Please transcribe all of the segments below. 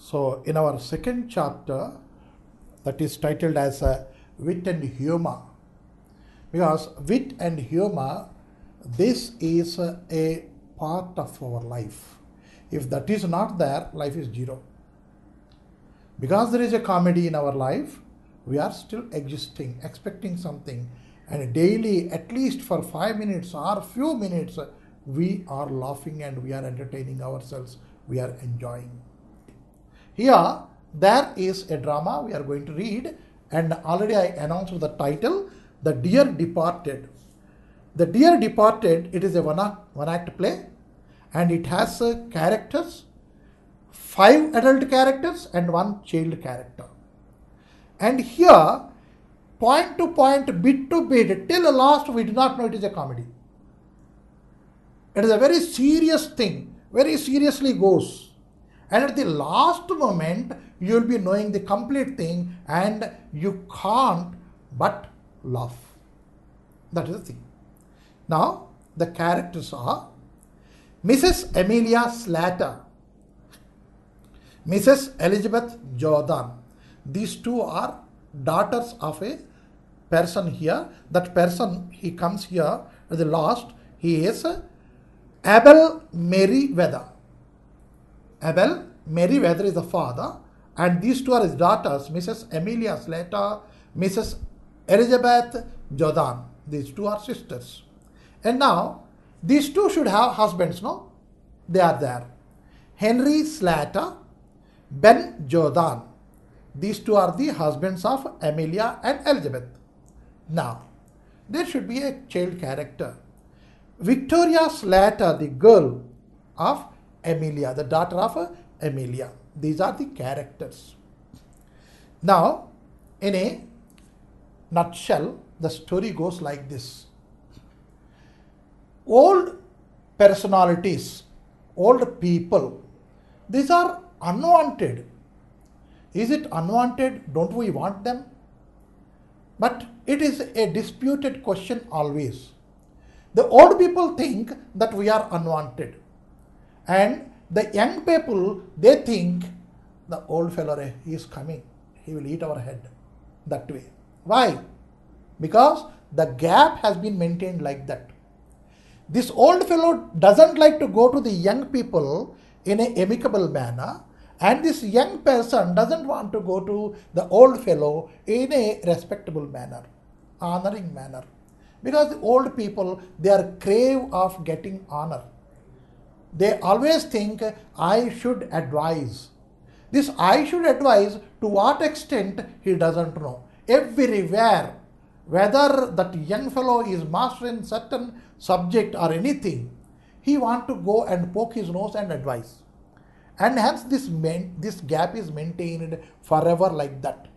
So in our second chapter, that is titled as Wit and Humor, because wit and humor, this is a part of our life. If that is not there, life is zero. Because there is a comedy in our life, we are still existing, expecting something, and daily, at least for 5 minutes or few minutes, we are laughing and we are entertaining ourselves, we are enjoying. Here, there is a drama we are going to read, and already I announced the title, The Dear Departed. The Dear Departed, it is a one-act play, and it has characters, 5 adult characters and 1 child character. And here, point to point, bit to bit, till last we do not know it is a comedy. It is a very serious thing, very seriously goes. And at the last moment, you will be knowing the complete thing and you can't but laugh. That is the thing. Now, the characters are Mrs. Amelia Slater, Mrs. Elizabeth Jordan. These two are daughters of a person here. That person, he comes here at the last. He is Abel Merriweather. Abel Merriweather is the father, and these two are his daughters, Mrs. Amelia Slater, Mrs. Elizabeth Jordan. These two are sisters. And now, these two should have husbands, no? They are there. Henry Slater, Ben Jordan. These two are the husbands of Amelia and Elizabeth. Now, there should be a child character. Victoria Slater, the girl of Amelia, the daughter of Amelia. These are the characters. Now, in a nutshell, the story goes like this. Old personalities, old people, these are unwanted. Is it unwanted? Don't we want them? But it is a disputed question always. The old people think that we are unwanted. And the young people, they think the old fellow, he is coming, he will eat our head. That way. Why? Because the gap has been maintained like that. This old fellow doesn't like to go to the young people in an amicable manner, and this young person doesn't want to go to the old fellow in a respectable manner, honoring manner. Because the old people, they are crave of getting honor. They always think, I should advise. This I should advise, to what extent he doesn't know. Everywhere, whether that young fellow is master in certain subject or anything, he wants to go and poke his nose and advise. And hence this gap is maintained forever like that.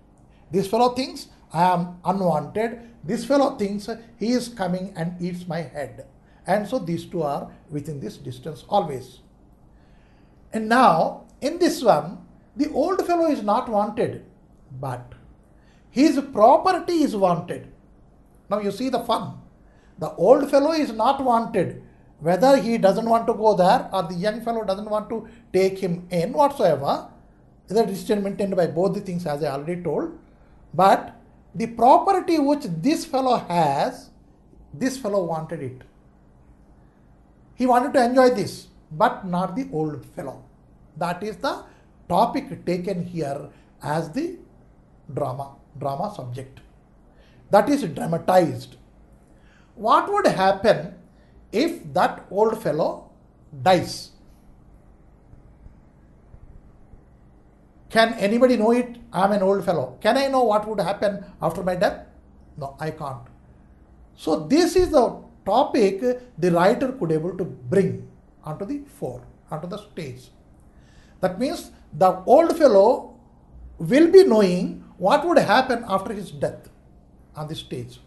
This fellow thinks I am unwanted. This fellow thinks he is coming and eats my head. And so these two are within this distance always. And now, in this one, the old fellow is not wanted, but his property is wanted. Now you see the fun. The old fellow is not wanted, whether he doesn't want to go there or the young fellow doesn't want to take him in whatsoever. The decision maintained by both the things, as I already told. But the property which this fellow has, this fellow wanted it. He wanted to enjoy this, but not the old fellow. That is the topic taken here as the drama subject. That is dramatized. What would happen if that old fellow dies? Can anybody know it? I am an old fellow. Can I know what would happen after my death? No, I can't. So this is the topic the writer could able to bring onto the fore, onto the stage. That means the old fellow will be knowing what would happen after his death on the stage.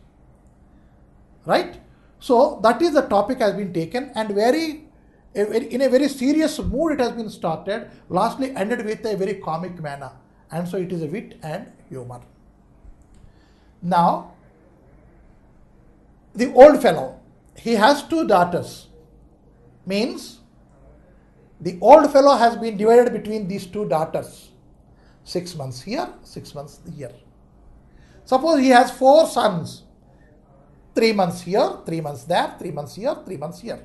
Right? So that is the topic has been taken, and in a very serious mood it has been started, lastly ended with a very comic manner. And so it is a wit and humor. Now, the old fellow, he has 2 daughters. Means the old fellow has been divided between these 2 daughters. 6 months here, 6 months here. Suppose he has 4 sons, 3 months here, 3 months there, 3 months here, 3 months here.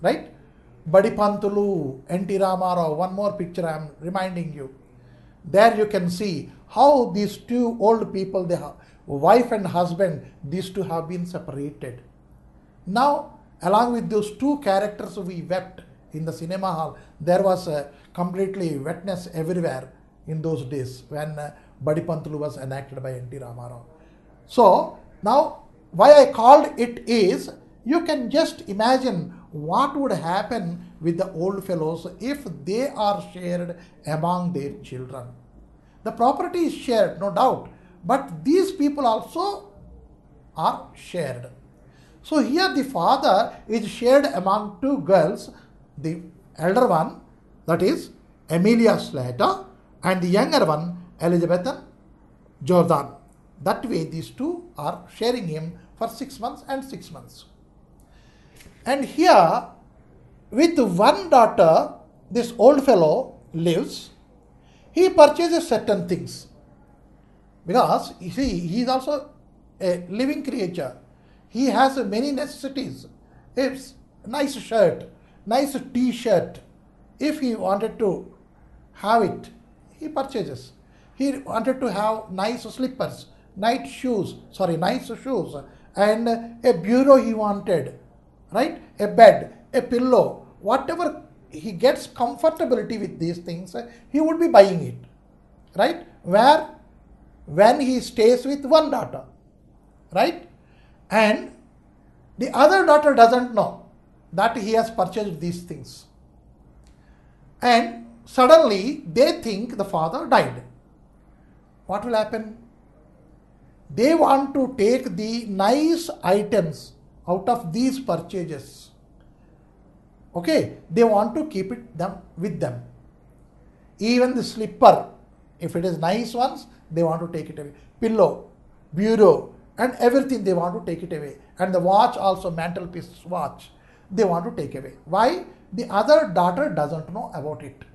Right? Badipantulu, N.T. Ramarao, one more picture I am reminding you. There you can see how these two old people, the wife and husband, these two have been separated. Now, along with those two characters, we wept in the cinema hall. There was completely wetness everywhere in those days when Badipantulu was enacted by N.T. Ramarao. So, now why I called it is, you can just imagine what would happen with the old fellows if they are shared among their children. The property is shared, no doubt, but these people also are shared. So here the father is shared among 2 girls, the elder one, that is Amelia Slater, and the younger one, Elizabeth Jordan. That way these two are sharing him for 6 months and 6 months. And here, with one daughter, this old fellow lives. He purchases certain things. Because, you see, he is also a living creature. He has many necessities. It's nice shirt, nice t-shirt. If he wanted to have it, he purchases. He wanted to have nice slippers, nice shoes, and a bureau he wanted. Right? A bed, a pillow, whatever he gets comfortability with these things, he would be buying it. Right? When he stays with one daughter. Right? And the other daughter doesn't know that he has purchased these things. And suddenly they think the father died. What will happen? They want to take the nice items out of these purchases. Okay, they want to keep it with them. Even the slipper, if it is nice ones, they want to take it away. Pillow, bureau, and everything they want to take it away. And the watch also, mantelpiece watch, they want to take away. Why? The other daughter doesn't know about it.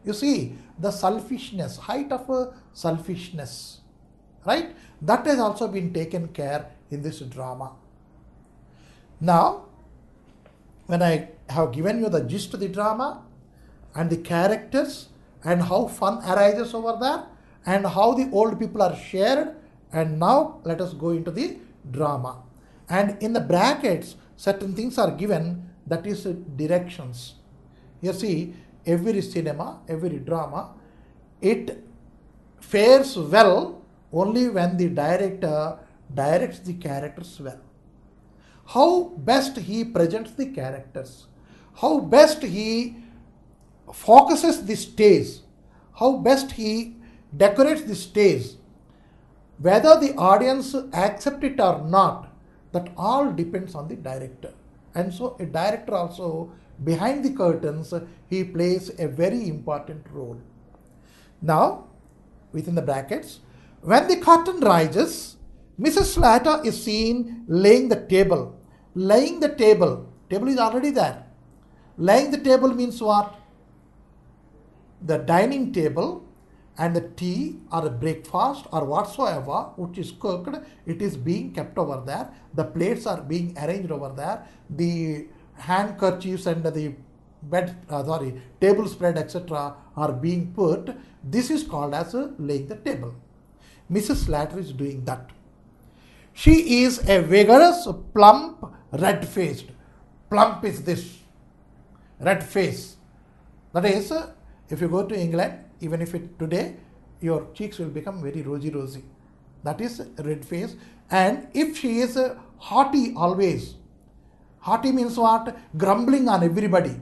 You see, the selfishness, height of selfishness, right? That has also been taken care in this drama. Now, when I have given you the gist of the drama and the characters and how fun arises over there and how the old people are shared, and now let us go into the drama. And in the brackets, certain things are given, that is directions. You see, every cinema, every drama, it fares well only when the director directs the characters well. How best he presents the characters, how best he focuses the stage, how best he decorates the stage, whether the audience accept it or not, that all depends on the director. And so a director also, behind the curtains, he plays a very important role. Now, within the brackets, when the curtain rises, Mrs. Slater is seen laying the table. Laying the table. Table is already there. Laying the table means what? The dining table and the tea or the breakfast or whatsoever which is cooked, it is being kept over there. The plates are being arranged over there. The handkerchiefs and the table spread, etc. are being put. This is called as laying the table. Mrs. Slater is doing that. She is a vigorous, plump, red-faced. Plump is this, red face. That is, if you go to England, even if today, your cheeks will become very rosy. That is red face. And if she is haughty always, haughty means what? Grumbling on everybody.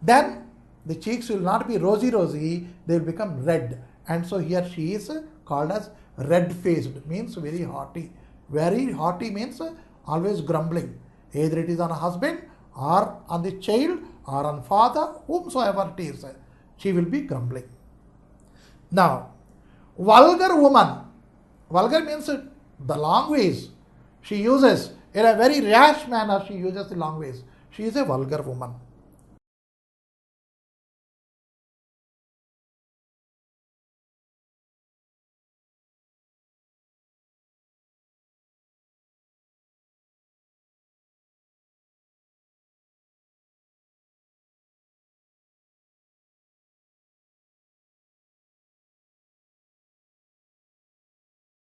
Then the cheeks will not be rosy, they will become red. And so here she is called as red-faced, means very haughty. Very haughty means always grumbling. Either it is on a husband or on the child or on father, whomsoever it is, she will be grumbling. Now, vulgar woman. Vulgar means the long ways. She uses, in a very rash manner, she uses the long ways. She is a vulgar woman.